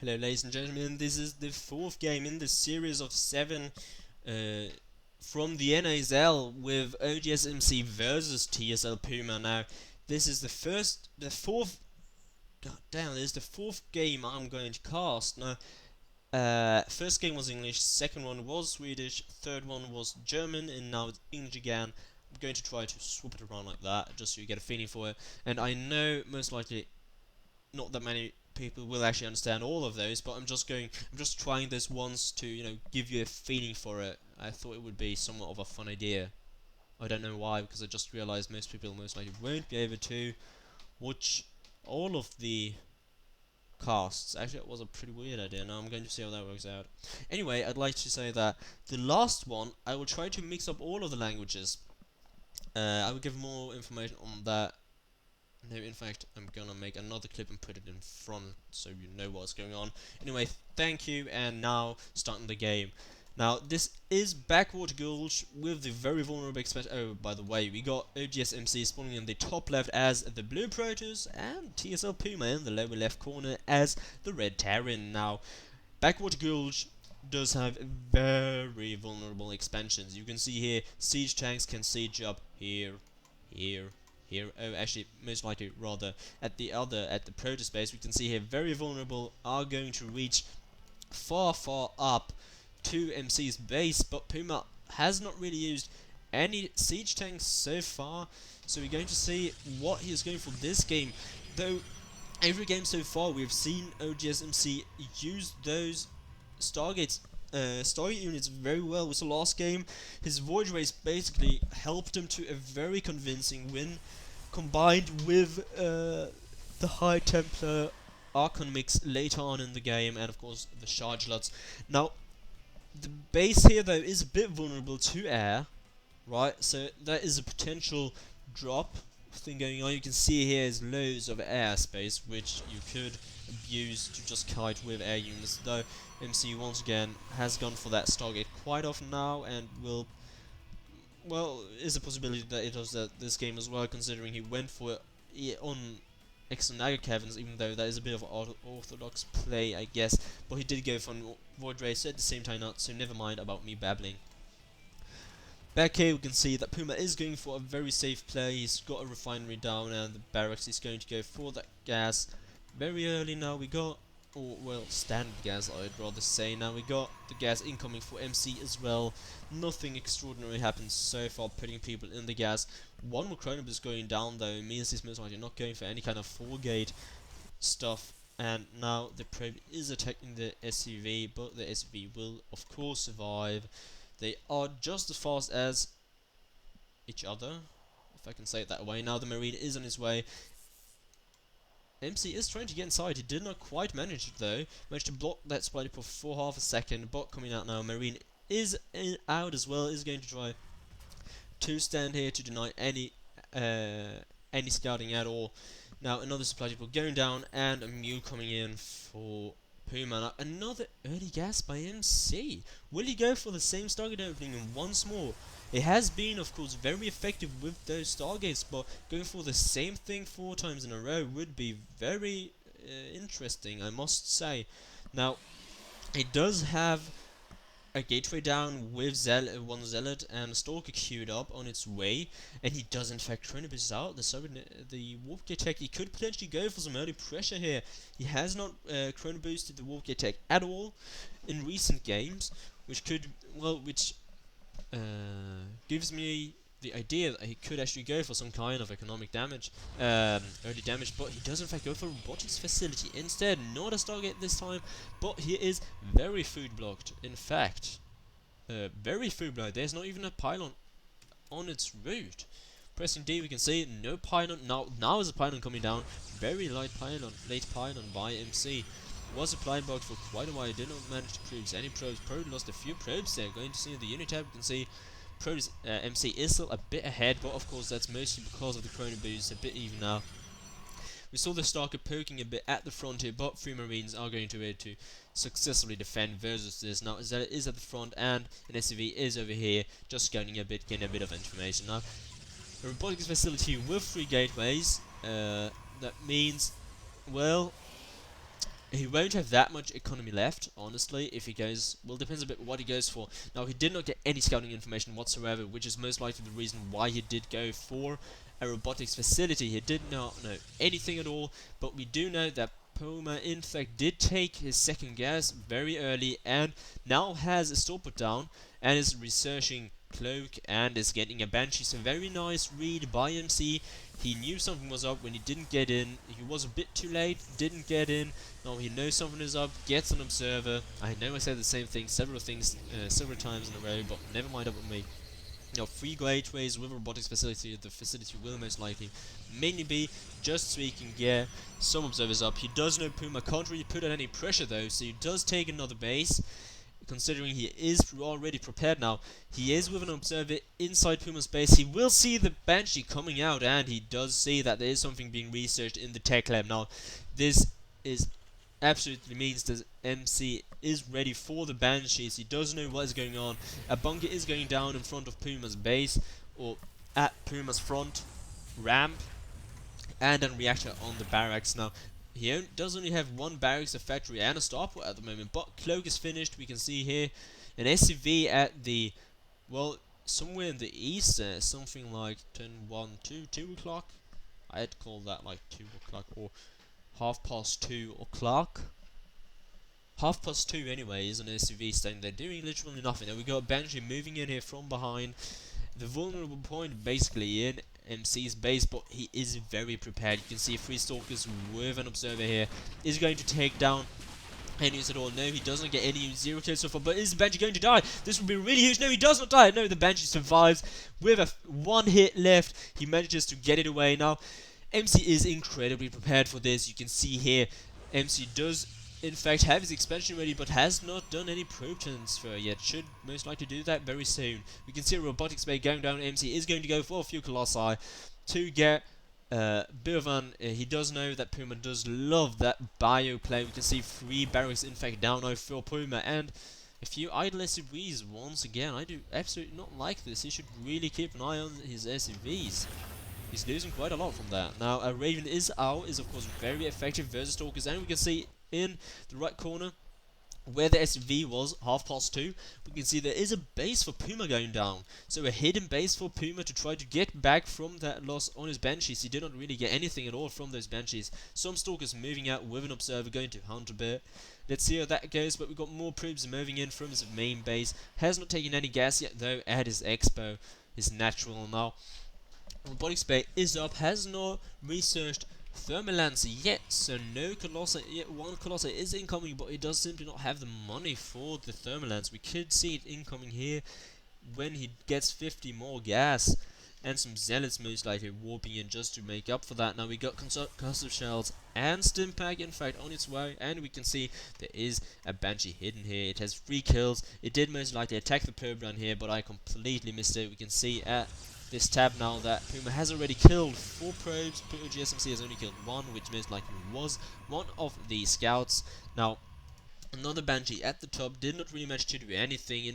Hello ladies and gentlemen, this is the fourth game in the series of 7 uh, from the NASL with oGsMC versus TSLPuMa. Now, this is the fourth, god damn, this is the fourth game I'm going to cast. Now, first game was English, second one was Swedish, third one was German, and now it's English again. I'm going to try to swap it around like that, just so you get a feeling for it. And I know most likely not that many people will actually understand all of those, but I'm just trying this once to, give you a feeling for it. I thought it would be somewhat of a fun idea. I don't know why, because I just realized most people most likely won't be able to watch all of the casts. Actually, it was a pretty weird idea. Now I'm going to see how that works out. Anyway, I'd like to say that the last one, I will try to mix up all of the languages. I will give more information on that. No, in fact, I'm gonna make another clip and put it in front so you know what's going on. Anyway, thank you, and now starting the game. Now, this is Backwater Gulch with the very vulnerable expansion. Oh, by the way, we got oGsMC spawning in the top left as the blue Protoss, and TSLPuMa in the lower left corner as the red Terran. Now, Backwater Gulch does have very vulnerable expansions. You can see here, siege tanks can siege up here, here, here. Oh, actually, most likely rather at the Protoss base. We can see here, very vulnerable, are going to reach far up to MC's base, but Puma has not really used any siege tanks so far, so we're going to see what he is going for this game. Though every game so far we've seen oGsMC use those Stargate units very well. With the last game, his Void Race basically helped him to a very convincing win, combined with the High Templar Archon mix later on in the game, and of course the Chargelots. Now, the base here though is a bit vulnerable to air, right? So that is a potential drop thing going on. You can see here is loads of airspace which you could abuse to just kite with air units, though MC once again has gone for that Stargate quite often now, and will, well, is a possibility that it does that this game as well, considering he went for it on extra Naga Caverns, even though that is a bit of an orthodox play, I guess, but he did go for Void Race at the same time, not so never mind about me babbling. Back here we can see that Puma is going for a very safe play. He's got a refinery down, and the barracks is going to go for that gas very early. Now we got, or well, standard gas I'd rather say. Now we got the gas incoming for MC as well. Nothing extraordinary happens so far, putting people in the gas. One more Chronobus going down though means he's most likely not going for any kind of 4-gate stuff. And now the probe is attacking the SUV, but the SUV will of course survive. They are just as fast as each other, if I can say it that way. Now the Marine is on his way. MC is trying to get inside. He did not quite manage it though. Managed to block that spider for half a second. Bot coming out now. Marine is out as well. Is going to try to stand here to deny any scouting at all. Now another supply depot going down, and a mule coming in for Puma. Now, another early gas by MC. Will he go for the same Stargate opening once more? It has been, of course, very effective with those Stargates, but going for the same thing 4 times in a row would be very interesting, I must say. Now, it does have a gateway down with one Zealot and a Stalker queued up on its way, and he does in fact Chronobus out. The Warp Gate Tech, he could potentially go for some early pressure here. He has not Chronoboosted the Warp Gate Tech at all in recent games, which could, well, gives me the idea that he could actually go for some kind of economic damage, early damage, but he does in fact go for robotics facility instead. Not a Stargate this time, but he is very food blocked. In fact, very food blocked. There's not even a pylon on its route. Pressing D, we can see no pylon. Now is a pylon coming down. Very late pylon by MC. Was supply blocked for quite a while. Did not manage to produce any probes. Probably lost a few probes there. Going to see the unit tab, we can see Pro's MC is still a bit ahead, but of course that's mostly because of the Chrono Boost, a bit even now. We saw the Stalker poking a bit at the front here, but 3 Marines are going to be able to successfully defend versus this. Now Zealot is at the front, and an SUV is over here, just scanning a bit, getting a bit of information. Now, a robotics facility with 3 gateways, that means, well, He won't have that much economy left, honestly, if he goes... Well, depends a bit what he goes for. Now, he did not get any scouting information whatsoever, which is most likely the reason why he did go for a robotics facility. He did not know anything at all, but we do know that Puma, in fact, did take his second gas very early and now has a store put down and is researching Cloak and is getting a Banshee. So very nice read by MC. He knew something was up when he didn't get in. He was a bit too late, didn't get in. Now he knows something is up, gets an observer. I know I said the same thing several times in a row, but never mind up with me. You know, 3 gateways with a robotics facility. The facility will most likely mainly be just so he can get some observers up. He does know Puma can't really put on any pressure though, so he does take another base. Considering he is already prepared now, he is with an observer inside Puma's base. He will see the Banshee coming out, and he does see that there is something being researched in the tech lab. Now, this is absolutely means that MC is ready for the Banshees. He does know what is going on. A bunker is going down in front of Puma's base, or at Puma's front ramp, and a reactor on the barracks. Now, he does only have one barracks, a factory, and a starport at the moment, but Cloak is finished. We can see here an SCV at the, well, somewhere in the east, something like 10, 1, 2, 2 o'clock. I'd call that like 2 o'clock or 2:30 o'clock. 2:30 anyway is an SCV standing there doing literally nothing. Now we got Banshee moving in here from behind the vulnerable point, basically in MC's base, but he is very prepared. You can see 3 stalkers with an observer here is going to take down enemies at all. No, he doesn't get any 0 kills so far, but is the Banshee going to die? This would be really huge. No, he does not die. No, the Banshee survives with a 1 hit left. He manages to get it away. Now, MC is incredibly prepared for this. You can see here, MC does in fact have his expansion ready, but has not done any probe transfer yet. Should most likely do that very soon. We can see a robotics bay going down. MC is going to go for a few Colossi to get bit of an... he does know that Puma does love that bio play. We can see 3 barracks in fact down now for Puma, and a few idle SUVs once again. I do absolutely not like this. He should really keep an eye on his SUVs. He's losing quite a lot from that. Now, a Raven is out, is of course very effective versus Stalkers, and we can see in the right corner where the SUV was, 2:30, we can see there is a base for Puma going down. So a hidden base for Puma to try to get back from that loss on his Banshees. He did not really get anything at all from those Banshees. Some Stalkers moving out with an observer going to hunt a bit. Let's see how that goes, but we've got more probes moving in from his main base. Has not taken any gas yet though at his expo, his natural now. Robotics Bay is up, has not researched Thermalance yet, so no Colossi yet. 1 Colossi is incoming, but he does simply not have the money for the Thermalance. We could see it incoming here when he gets 50 more gas, and some Zealots most likely warping in just to make up for that. Now we got Concussive Shells and Stimpack in fact on its way, and we can see there is a Banshee hidden here. It has 3 kills. It did most likely attack the probe down here, but I completely missed it. We can see at this tab now that Puma has already killed 4 probes. oGsMC has only killed 1, which most likely was one of the scouts. Now, another Banshee at the top did not really manage to do anything. In